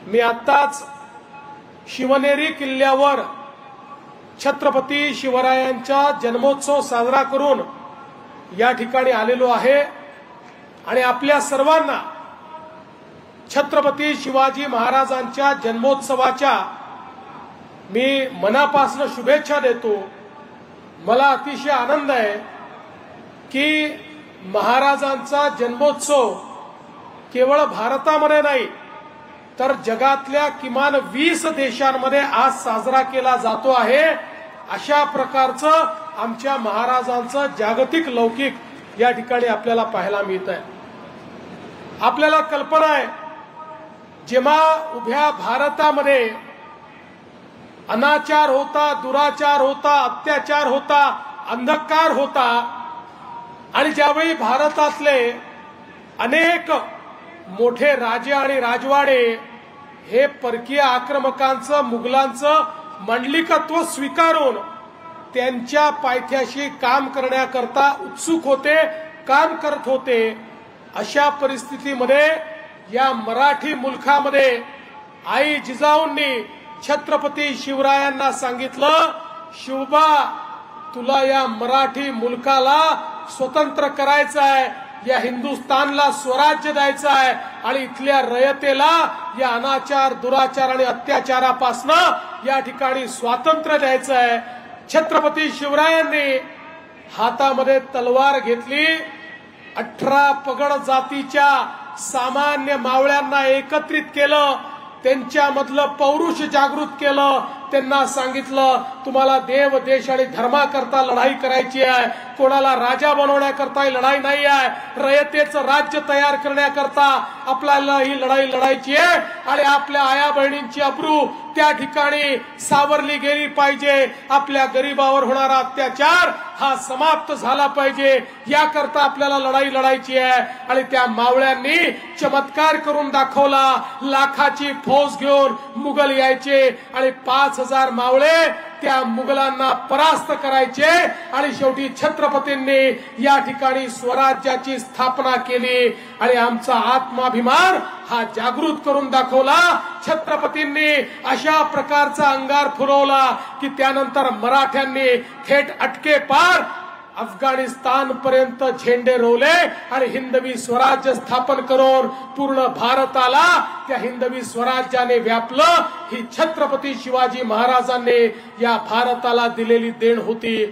मी आत्ताच शिवनेरी किल्ल्यावर छत्रपती शिवरायांचा जन्मोत्सव साजरा करून या ठिकाणी आलेलो आहे आणि आपल्या सर्वांना छत्रपती शिवाजी महाराजांच्या जन्मोत्सवाच्या मी मनापासून शुभेच्छा देतो। मला अतिशय आनंद आहे की महाराजांचा जन्मोत्सव केवळ भारतामध्ये नाही तर जगातल्या किमान 20 देशांमध्ये आज साजरा केला जातो आहे। अशा प्रकारचं आमच्या महाराजांचं जागतिक लौकिक या ठिकाणी आपल्याला पाहायला मिळत आहे। आपल्याला कल्पना आहे जेव्हा उभ्या भारतामध्ये अनाचार होता, दुराचार होता, अत्याचार होता, अंधकार होता आणि ज्यावेळी भारतातले अनेक मोठे राजे आणि राजवाडे हे परकीय आक्रमकांचं मुघलांचं मंडलिकत्व स्वीकारून त्यांच्या पायथ्याशी काम करण्याकरता उत्सुक होते, काम करत होते, अशा परिस्थितीमध्ये या मराठी मुलखामध्ये आई जिजाऊंनी छत्रपती शिवरायांना सांगितलं, शिवबा तुला या मराठी मुलकाला स्वतंत्र करायचं आहे, या हिंदुस्थानला स्वराज्य द्यायचं आहे आणि इथल्या रयतेला या अनाचार, दुराचार आणि अत्याचारापासून या ठिकाणी स्वातंत्र्य द्यायचं आहे। छत्रपती शिवरायांनी हातामध्ये तलवार घेतली, 18 पगड जातीच्या सामान्य मावळ्यांना एकत्रित केलं, त्यांच्यामधलं पौरुष जागृत केलं, त्यांना सांगितलं तुम्हाला देव, देश आणि धर्माकरता लढाई करायची आहे, कोणाला राजा बनवण्याकरता लढाई नाही आहे, रयतेचं राज्य तयार करण्याकरता आपल्याला ही लढाई लढायची आहे आणि आपल्या आया बहिणींची अब्रू त्या ठिकाणी सावरली गेली पाहिजे, आपल्या गरीबावर होणारा अत्याचार हा समाप्त झाला पाहिजे, याकरता आपल्याला लढाई लढायची आहे। आणि त्या मावळ्यांनी चमत्कार करून दाखवला, लाखाची फौज घेऊन मुघल यायचे आणि 5000 मावळे त्या मुघलांना परास्त करायचे आणि शेवटी छत्रपतींनी या ठिकाणी स्वराज्याची स्थापना केली आणि आमचा आत्माभिमान हा जागृत करून दाखवला। छत्रपतींनी अशा प्रकारचा अंगार फुलवला की त्यानंतर मराठ्यांनी थेट अटके पार अफगाणिस्तान पर्यंत झेंडे रोवले आणि हिंदवी स्वराज्य स्थापन करून पूर्ण भारताला त्या हिंदवी स्वराज्याने व्यापलं। ही छत्रपती शिवाजी महाराजांनी या भारताला दिलेली देण होती।